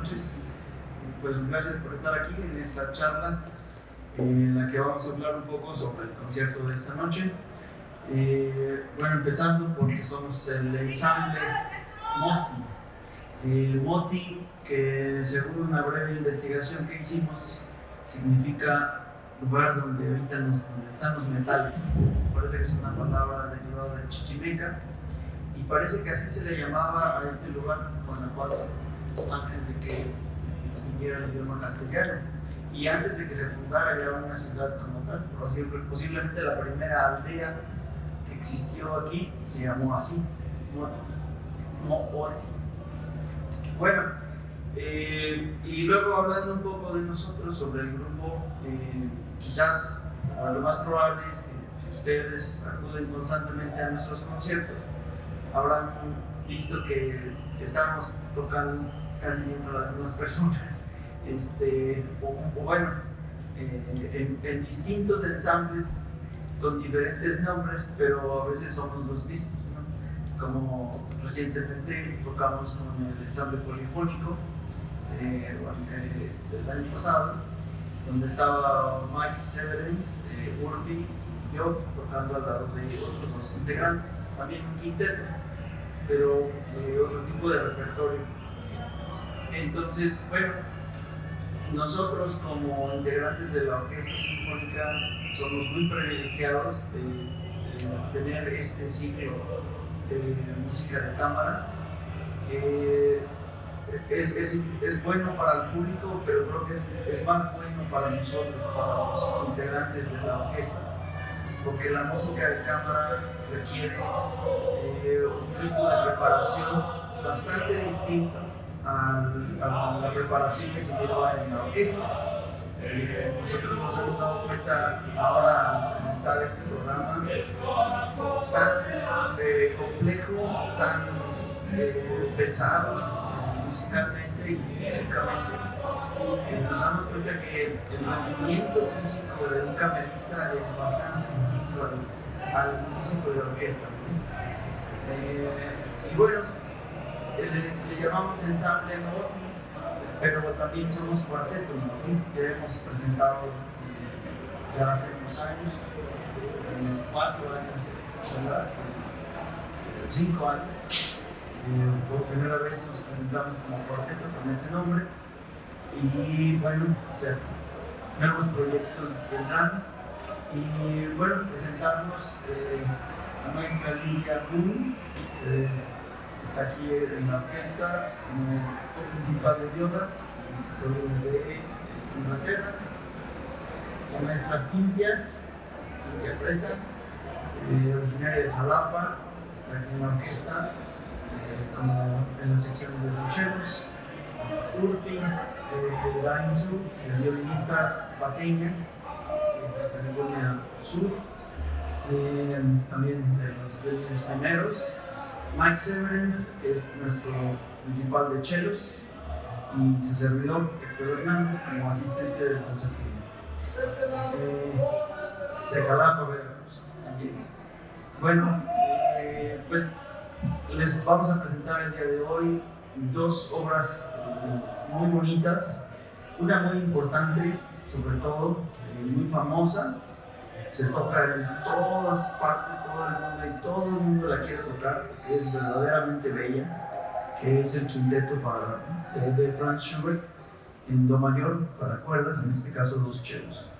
noches. Pues gracias por estar aquí en esta charla en la que vamos a hablar un poco sobre el concierto de esta noche. Bueno, empezando porque somos el ensamble Moti. El Moti, que según una breve investigación que hicimos, significa lugar donde donde están los metales. Parece que es una palabra derivada del chichimeca y parece que así se le llamaba a este lugar, Guanajuato, antes de que viniera el idioma castellano y antes de que se fundara ya una ciudad como tal. Posiblemente la primera aldea que existió aquí se llamó así, Mooti. Bueno, y luego hablando un poco de nosotros, sobre el grupo, quizás lo más probable es que si ustedes acuden constantemente a nuestros conciertos, habrán visto que estamos tocando casi siempre las mismas personas, en distintos ensambles con diferentes nombres, pero a veces somos los mismos, ¿no? Como recientemente tocamos con el ensamble polifónico del año pasado, donde estaba Mike Severance, Urbi y yo tocando al lado de otros dos integrantes, también un quinteto, pero otro tipo de repertorio. Entonces, bueno, nosotros como integrantes de la Orquesta Sinfónica somos muy privilegiados de tener este ciclo de música de cámara que es bueno para el público, pero creo que es más bueno para nosotros, para los integrantes de la orquesta, porque la música de cámara requiere un tipo de preparación bastante distinto a la preparación que se lleva en la orquesta. Nosotros nos hemos dado cuenta ahora al presentar este programa tan complejo, tan pesado musicalmente y físicamente, nos damos cuenta que el rendimiento físico de un camerista es bastante distinto al músico de orquesta, ¿no? Y bueno, le llamamos ensamble Moti, pero también somos cuarteto Moti, que hemos presentado ya hace unos años, 4 años, ¿verdad? 5 años. Por primera vez nos presentamos como cuarteto con ese nombre y bueno, nuevos proyectos vendrán y bueno, presentamos a nuestra Lilia Boone, está aquí en la orquesta como principal de violas de Inglaterra, a nuestra Cintia Presa, originaria de Jalapa, está aquí en la orquesta como en la sección de los chelos. Urpi Dainzu, el violinista paseña de California Sur, también de los violines primeros. Mike Severance, que es nuestro principal de chelos, y su servidor Héctor Hernández como asistente del concertino de Jalapa, Veracruz también. Bueno, pues les vamos a presentar el día de hoy 2 obras muy bonitas, una muy importante, sobre todo, muy famosa, se toca en todas partes, todo el mundo, y todo el mundo la quiere tocar, es verdaderamente bella, que es el quinteto de Franz Schubert en do mayor para cuerdas, en este caso 2 chelos,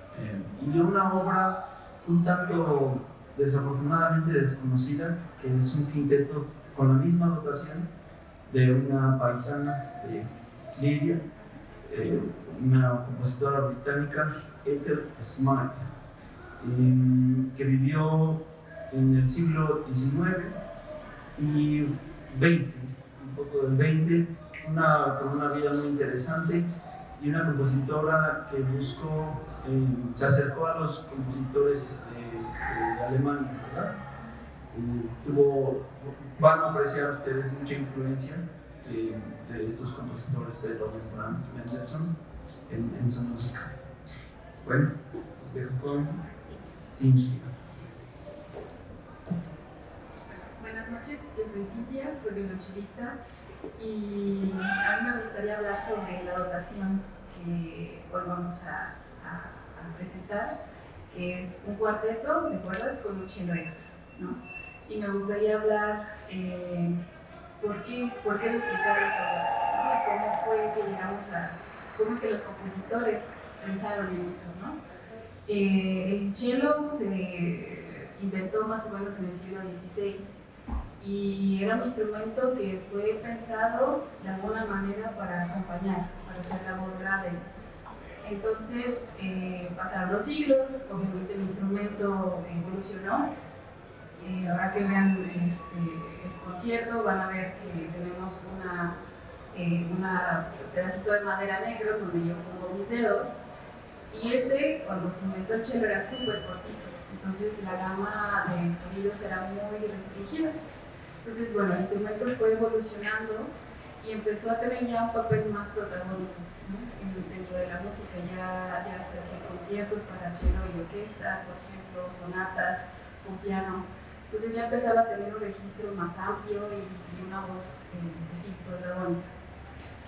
y una obra un tanto desafortunadamente desconocida, que es un quinteto con la misma dotación de una paisana, Lidia, una compositora británica, Ethel Smythe, que vivió en el siglo XIX y XX, un poco del XX, con una vida muy interesante y una compositora que se acercó a los compositores de Alemania, ¿verdad? Van a apreciar ustedes mucha influencia de estos compositores, Beethoven, Brahms, Mendelssohn, en su música. Bueno, los dejo con Cintia. Buenas noches, yo soy Cintia, soy violonchelista Y a mí me gustaría hablar sobre la dotación que hoy vamos a presentar, que es un cuarteto de cuerdas con un cello extra, ¿no? Y me gustaría hablar por qué duplicar esa voz, ¿no? Cómo fue que llegamos a, cómo es que los compositores pensaron en eso, ¿no? El cello se inventó más o menos en el siglo XVI y era un instrumento que fue pensado de alguna manera para acompañar, para hacer la voz grave. Entonces pasaron los siglos, obviamente el instrumento evolucionó. Ahora que vean el concierto van a ver que tenemos un pedacito de madera negro donde yo pongo mis dedos, y ese, cuando se inventó el cello, era súper cortito, entonces la gama de sonidos era muy restringida. Entonces, bueno, el instrumento fue evolucionando y empezó a tener ya un papel más protagónico, ¿no? Dentro de la música. Ya se hacían conciertos para cello y orquesta, por ejemplo, sonatas con piano. Entonces ya empezaba a tener un registro más amplio y una voz así, protagónica.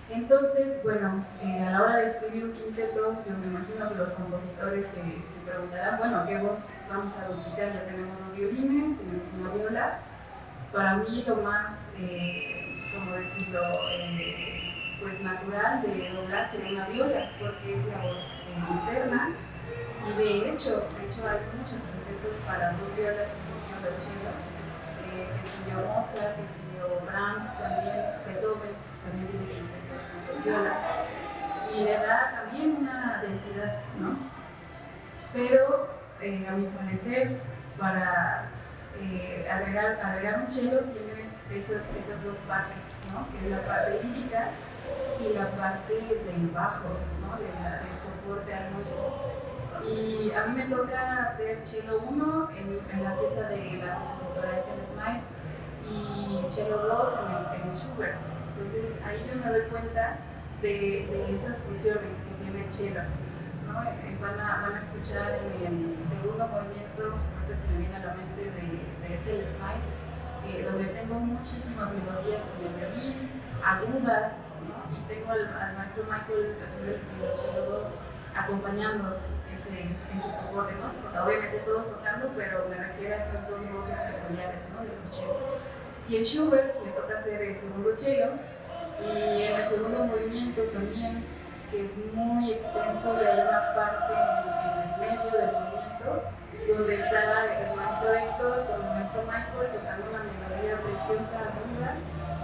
Entonces, bueno, a la hora de escribir un quinteto, yo me imagino que los compositores se preguntarán, bueno, ¿qué voz vamos a duplicar? Ya tenemos 2 violines, tenemos una viola. Para mí lo más, ¿cómo decirlo?, pues natural de doblar sería una viola, porque es la voz interna, y de hecho hay muchos quintetos para 2 violas y un violonchelo, que escribió Mozart, que escribió Brahms también, Beethoven también tiene quintetos con 2 violas, y le da también una densidad, ¿no? Pero a mi parecer, para agregar un cello tienes esas 2 partes, ¿no? Que es la parte lírica y la parte del bajo, ¿no? Del soporte armónico. Y a mí me toca hacer cello 1 en la pieza de la compositora Ethel Smythe y cello 2 en Schubert. Entonces ahí yo me doy cuenta de esas funciones que tiene el cello, ¿no? Van a escuchar en el segundo movimiento, seguramente se me viene a la mente de Ethel Smythe, donde tengo muchísimas melodías con el violín, agudas, ¿no? Y tengo al maestro Michael haciendo el violonchelo 2 acompañando ese soporte, ¿no? O sea, obviamente todos tocando, pero me refiero a esas 2 voces peculiares, ¿no? De los chelos. Y en Schubert me toca hacer el segundo cello, y en el segundo movimiento también, que es muy extenso, y hay una parte en el medio del movimiento donde está el maestro Héctor con el maestro Michael tocando una melodía preciosa, aguda,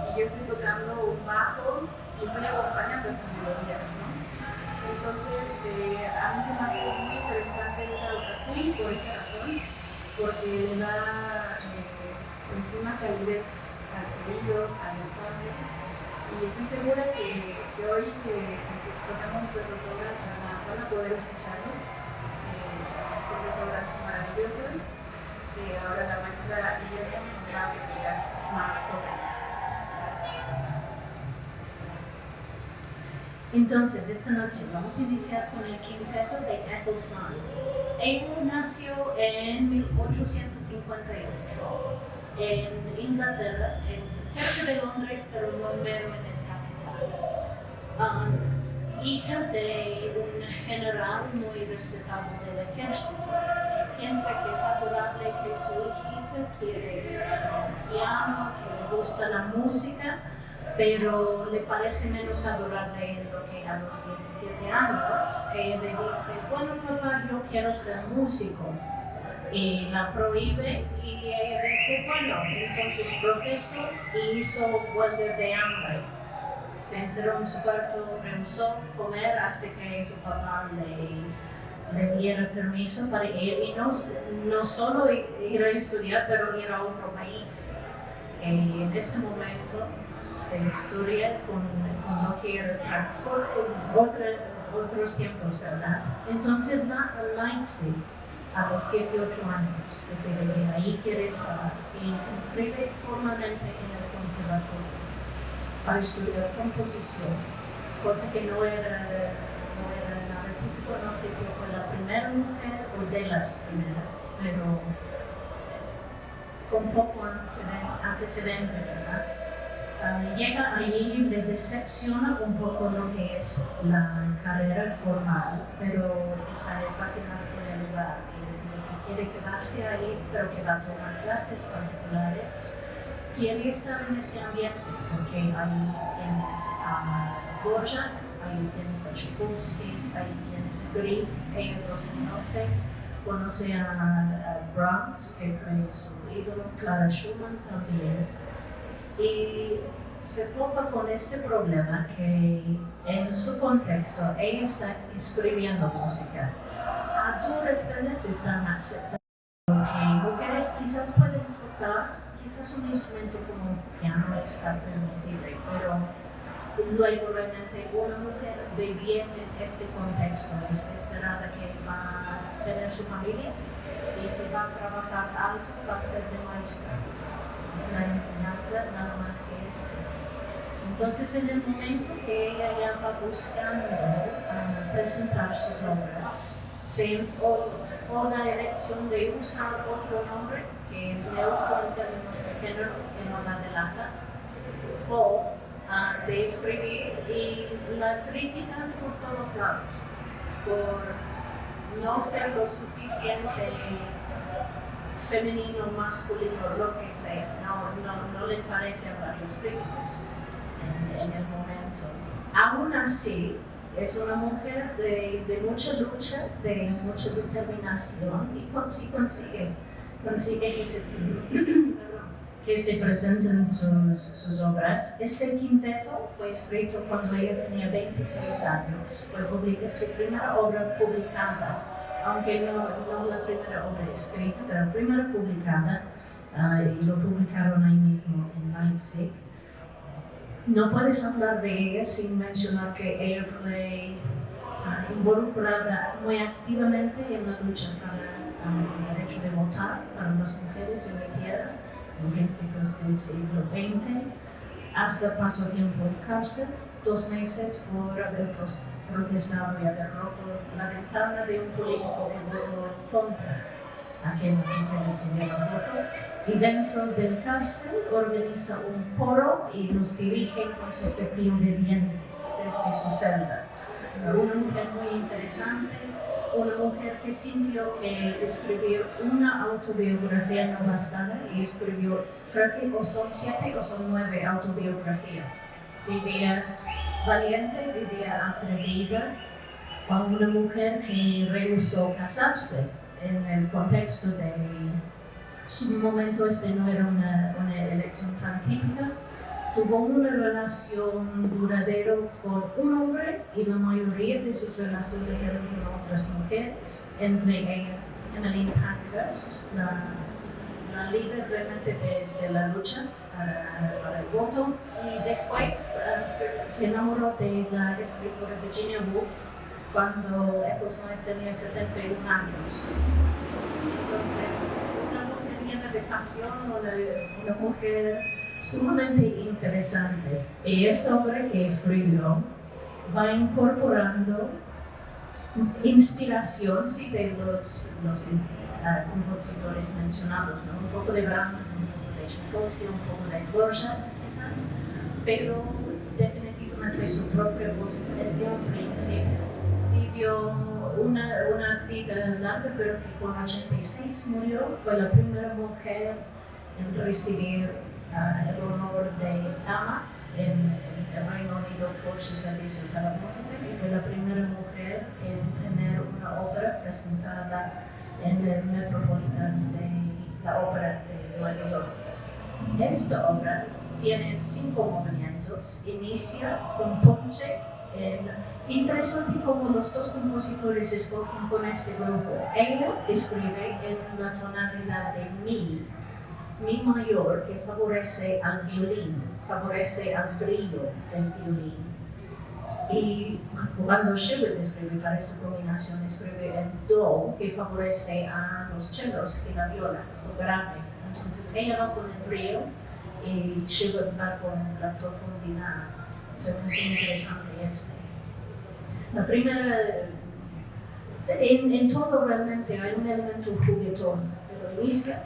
y yo estoy tocando un bajo y estoy acompañando esa melodía, ¿no? Entonces, a mí se me hace muy interesante esta dotación por esa razón, porque le da pues una calidez al sonido, al ensamble, y estoy segura que hoy que tocamos nuestras 2 obras van a poder escucharlo. Son 2 obras maravillosas que ahora la maestra Guillermo nos va a platicar más sobre ellas. Entonces, esta noche vamos a iniciar con el quinteto de Ethel Smythe. Ella nació en 1858 en Inglaterra, cerca de Londres, pero no mero en el capital. Hija de un general muy respetado del ejército, que piensa que es adorable que su hijita quiere estudiar piano, que le gusta la música, pero le parece menos adorable en lo que a los 17 años ella le dice, bueno papá, yo quiero ser músico, y la prohíbe, y ella dice, bueno, entonces protestó y hizo huelga de hambre. Se encerró en su cuarto, rehusó comer hasta que su papá le diera permiso para ir, y no solo ir a estudiar, pero ir a otro país. En este momento de historia, con lo que era transporte, otros tiempos, ¿verdad? Entonces va a Leipzig a los 18 años, que se ve que ahí quiere estar, y se inscribe formalmente en el conservatorio para estudiar composición, cosa que no era nada típico. No sé si fue la primera mujer o de las primeras, pero con poco antecedente, ¿verdad? Llega allí y le decepciona un poco lo que es la carrera formal, pero está fascinada con el lugar y decide que quiere quedarse ahí, pero que va a tomar clases particulares. Quiere estar en este ambiente porque ahí tienes a Dvorak, ahí tienes a Tchaikovsky, ahí tienes a Grieg, ella los conoce a Brahms, que fue su ídolo, Clara Schumann también. Y se topa con este problema que en su contexto ella está escribiendo música. A duras penas están aceptando que mujeres quizás pueden tocar, quizás un instrumento como un piano está permisible, pero luego realmente una mujer de bien en este contexto es esperada que va a tener su familia y si va a trabajar algo va a ser de maestra. La enseñanza nada más que esto. Entonces en el momento que ella ya va buscando presentar sus obras, o la elección de usar otro nombre que es neutro en términos de género, que no la delata, o de escribir y la critican por todos lados, por no ser lo suficiente femenino, masculino, lo que sea, no les parece hablar los críticos en el momento. Aún así, es una mujer de mucha lucha, de mucha determinación y consigue que se presenten sus obras. Este quinteto fue escrito cuando ella tenía 26 años, fue su primera obra publicada, aunque no la primera obra escrita, pero la primera publicada, y lo publicaron ahí mismo en Leipzig. No puedes hablar de ella sin mencionar que ella fue involucrada muy activamente en la lucha para el derecho de votar para las mujeres en la tierra en principios del siglo XX, hasta pasó tiempo en cárcel, 2 meses por haber protestado y haber roto la ventana de un político que votó en contra a que las mujeres tuvieran voto. Y dentro del cárcel organiza un coro y los dirige con su cepillo de dientes desde su celda. Una mujer muy interesante, una mujer que sintió que escribir una autobiografía no bastaba y escribió, creo que o son 7 o son 9 autobiografías. Vivía valiente, vivía atrevida, una mujer que rehusó casarse en el contexto de su momento. No era una elección tan típica. Tuvo una relación duradera con un hombre y la mayoría de sus relaciones eran con otras mujeres, entre ellas Emmeline Pankhurst, la líder realmente de la lucha para el voto, y después se enamoró de la escritora Virginia Woolf cuando Ethel Smyth tenía 71 años. Entonces, una mujer llena de pasión, una mujer sumamente interesante. Y esta obra que escribió va incorporando inspiración, sí, de los compositores mencionados, ¿no? Un poco de Brahms, un poco de Tchaikovsky, un poco de Dvorak, quizás, pero definitivamente su propia voz desde un principio. Vivió una vida larga, pero que con 86 murió. Fue la primera mujer en recibir el honor de dama en el Reino Unido por sus servicios a la música, y fue la primera mujer en tener una ópera presentada en el Metropolitan de la Ópera de Nueva York. Esta obra tiene 5 movimientos, inicia con ponche. Interesante como los 2 compositores escogen con este grupo. Ella escribe en la tonalidad de mi mayor, que favorece al violín, favorece al brillo del violín. Y cuando Schubert escribe para esa combinación, escribe en do, que favorece a los cellos y la viola, lo grave. Entonces ella va con el brillo y Schubert va con la profundidad. Se me hace interesante La primera, en todo realmente hay un elemento juguetón, pero inicia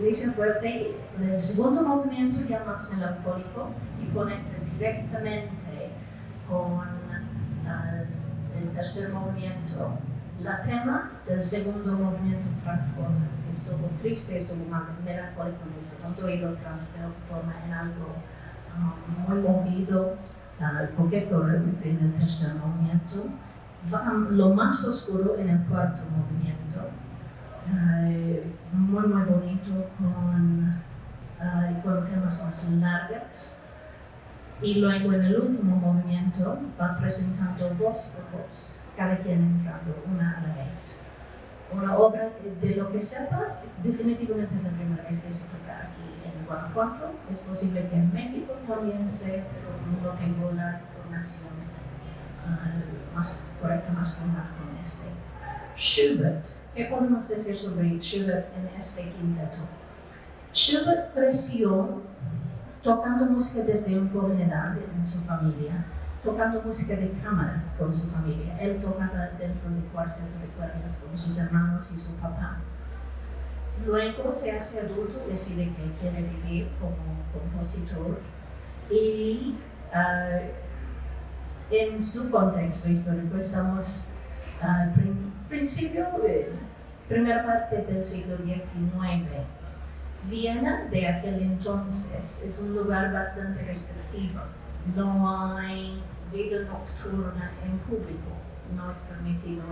inicia fuerte, el segundo movimiento ya más melancólico y conecta directamente con el tercer movimiento. La tema del segundo movimiento transforma, estuvo triste, estuvo melancólico en el segundo y lo transforma en algo muy movido, coqueto en el tercer movimiento. Va lo más oscuro en el cuarto movimiento, muy bonito con temas más largos. Y luego en el último movimiento va presentando voz por voz, cada quien entrando una a la vez. Una obra, de lo que sepa, definitivamente es la primera vez que se toca aquí en Guanajuato. Es posible que en México también sea, pero no tengo la información más correcta, más formal con este. Schubert, ¿qué podemos decir sobre Schubert en este quinteto? Schubert creció tocando música desde una joven edad en su familia, tocando música de cámara con su familia. Él tocaba dentro del cuarteto de cuerdas con sus hermanos y su papá. Luego se hace adulto, decide que quiere vivir como compositor y en su contexto histórico estamos al principio, primera parte del siglo XIX. Viena de aquel entonces es un lugar bastante restrictivo. No hay vida nocturna en público, no es permitido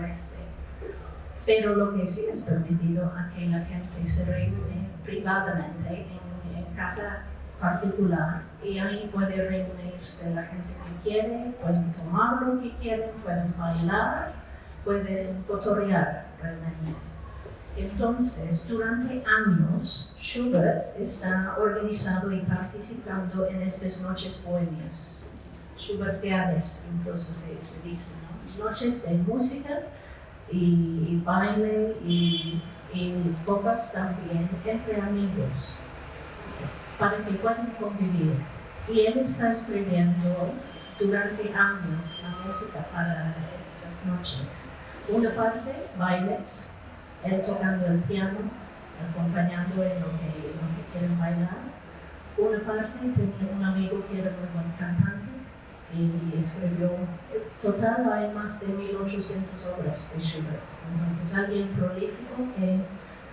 Pero lo que sí es permitido es que la gente se reúne privadamente en casa particular y ahí puede reunirse la gente que quiere, pueden tomar lo que quieren, pueden bailar, pueden cotorrear realmente. Entonces, durante años, Schubert está organizando y participando en estas noches bohemias, Schubertiades, incluso se dice, ¿no? Noches de música y baile y pocas también entre amigos, para que puedan convivir. Y él está escribiendo durante años la música para estas noches. Una parte, bailes, él tocando el piano, acompañando en lo que quieren bailar. Una parte tenía un amigo que era muy buen cantante y escribió, total hay más de 1800 obras de Schubert. Entonces alguien prolífico que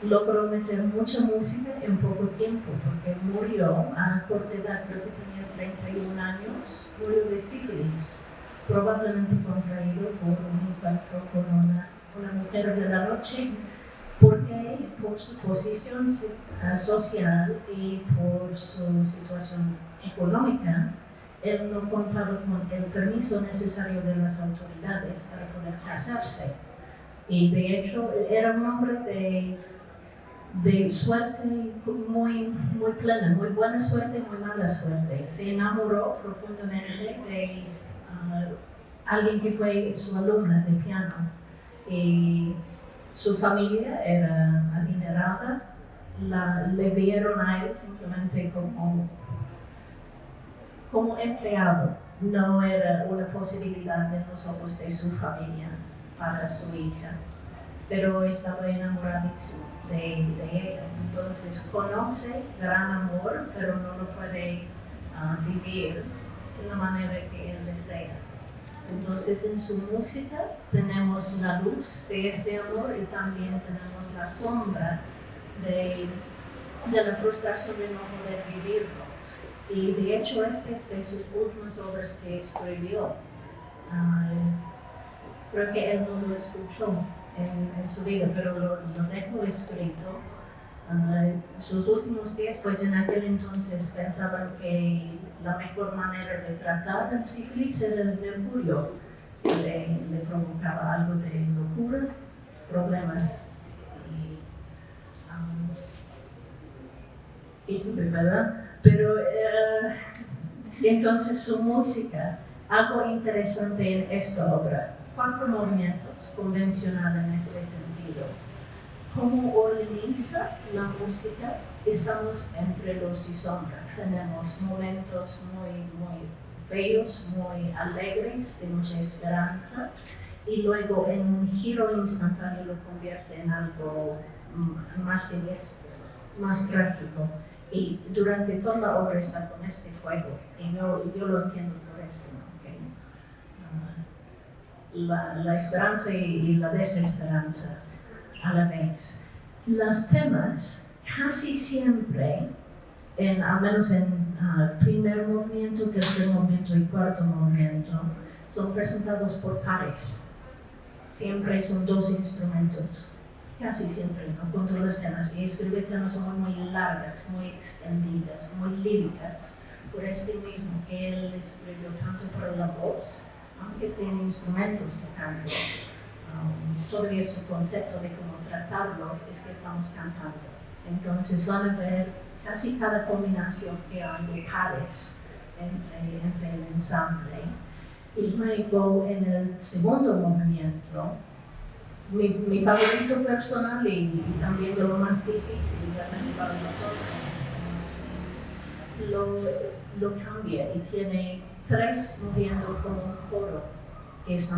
logró meter mucha música en poco tiempo, porque murió a corta edad, creo que tenía 31 años, murió de sífilis, probablemente contraído por un encuentro con una mujer de la noche, porque por su posición social y por su situación económica, él no contaba con el permiso necesario de las autoridades para poder casarse. Y de hecho, era un hombre de suerte muy plena, muy buena suerte, muy mala suerte. Se enamoró profundamente de alguien que fue su alumna de piano. Y su familia era adinerada, le vieron a él simplemente como empleado. No era una posibilidad en los ojos de su familia para su hija, pero estaba enamoradísimo de ella. Entonces conoce gran amor, pero no lo puede vivir de la manera que él desea. Entonces en su música tenemos la luz de este amor y también tenemos la sombra de la frustración de no poder vivirlo. Y de hecho esta es de sus últimas obras que escribió. Creo que él no lo escuchó en su vida, pero lo dejó escrito. Sus últimos días, pues en aquel entonces pensaban que la mejor manera de tratar el sífilis era el mercurio, que le provocaba algo de locura, problemas y es verdad. Pero entonces su música, algo interesante en esta obra, 4 movimientos convencionales en este sentido. Cómo organiza la música, estamos entre luz y sombra. Tenemos momentos muy bellos, muy alegres, de mucha esperanza, y luego en un giro instantáneo lo convierte en algo más siniestro. más trágico. Y durante toda la obra está con este fuego. Y yo lo entiendo por esto, ¿no? Que, la esperanza y la desesperanza a la vez. Los temas casi siempre, al menos en primer movimiento, tercer movimiento y cuarto movimiento, son presentados por pares. Siempre son dos instrumentos, casi siempre, ¿no? Con todos los temas. Y escribe temas son muy largas, muy extendidas, muy líricas. Por este mismo que él escribió tanto para la voz, aunque sean instrumentos tocando. Todavía su concepto de cómo tratarlos es que estamos cantando. Entonces van a ver casi cada combinación que hay de pares entre el ensamble. Y luego en el segundo movimiento, mi favorito personal y también de lo más difícil realmente para nosotros es que lo cambia y tiene 3 moviendo como un coro, que es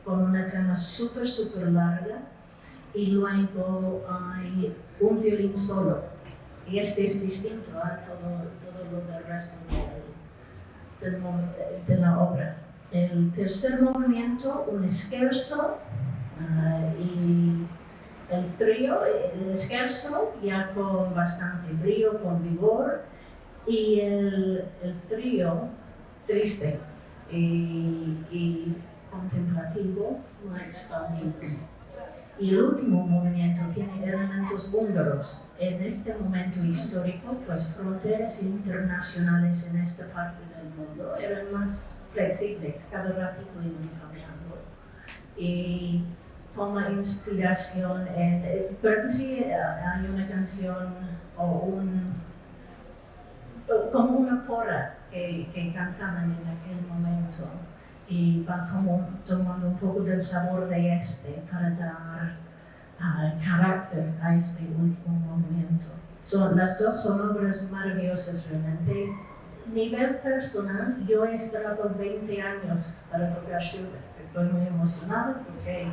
con una trama súper larga, y luego hay un violín solo, y este es distinto a todo lo del resto de la obra. El tercer movimiento, un scherzo, y el trío, el scherzo ya con bastante brío, con vigor, y el trío triste y contemplativo, muy expandido. Y el último movimiento tiene elementos húngaros. En este momento histórico, pues fronteras internacionales en esta parte del mundo eran más flexibles, cada ratito iban cambiando. Y toma inspiración creo que sí hay una canción o como una porra que cantaban en aquel momento, y va tomando un poco del sabor de este para dar carácter a este último movimiento. Las dos son obras maravillosas realmente. Nivel personal, yo he esperado 20 años para tocar Schubert. Estoy muy emocionada porque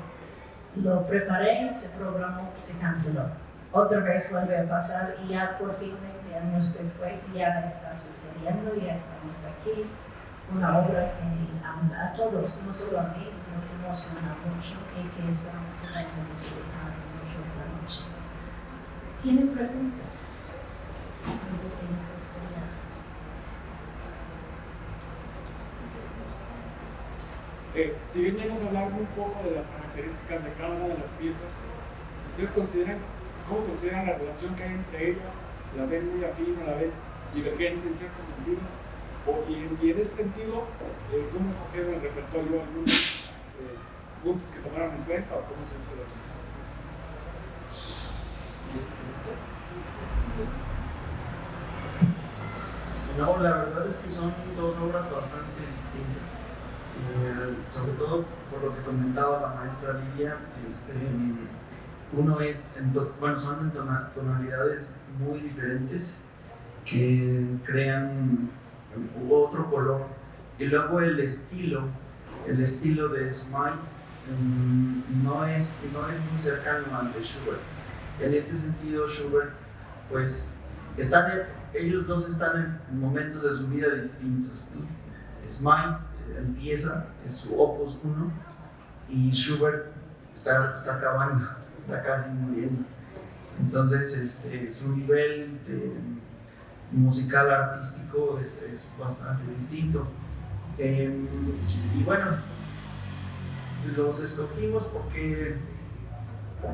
lo preparé, se programó, se canceló. Otra vez vuelve a pasar y ya por fin 20 años después ya está sucediendo, ya estamos aquí. Una obra que a todos, no solo a mí, nos emociona mucho y que esperamos que vayan a disfrutar mucho esta noche. ¿Tienen preguntas? ¿Algo que les gustaría? Si bien ya nos hablaron un poco de las características de cada una de las piezas, ¿ustedes cómo consideran la relación que hay entre ellas? ¿La ven muy afín o la ven divergente en ciertos sentidos? Y en ese sentido, ¿cómo escogieron el repertorio? ¿Algunos puntos que tomaron en cuenta o cómo se hizo la canción? No, la verdad es que son dos obras bastante distintas. Sobre todo por lo que comentaba la maestra Lidia, uno son tonalidades muy diferentes que crean otro color. Y luego el estilo de Smythe no es muy cercano al de Schubert. En este sentido, Schubert, pues, ellos dos están en momentos de su vida distintos, ¿no? Smythe empieza, es su opus 1, y Schubert está acabando, está casi muriendo. Entonces, su nivel musical artístico es bastante distinto. Y bueno, los escogimos porque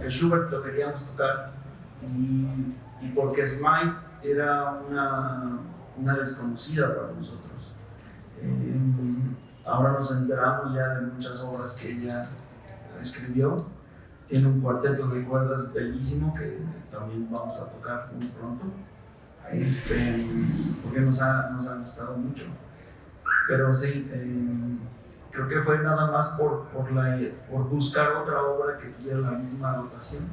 Schubert lo queríamos tocar y porque Smythe era una desconocida para nosotros. Ahora nos enteramos ya de muchas obras que ella escribió. Tiene un cuarteto de cuerdas bellísimo que también vamos a tocar muy pronto, porque nos ha gustado mucho. Pero sí, creo que fue nada más por buscar otra obra que tuviera la misma dotación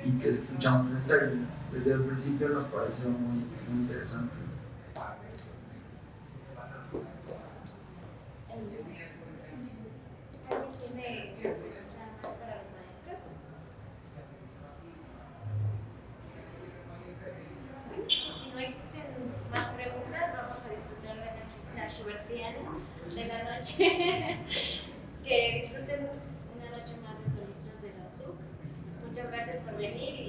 y que escuchamos esta, y desde el principio nos pareció muy interesante. ¿Alguien tiene una pregunta más para los maestros? venir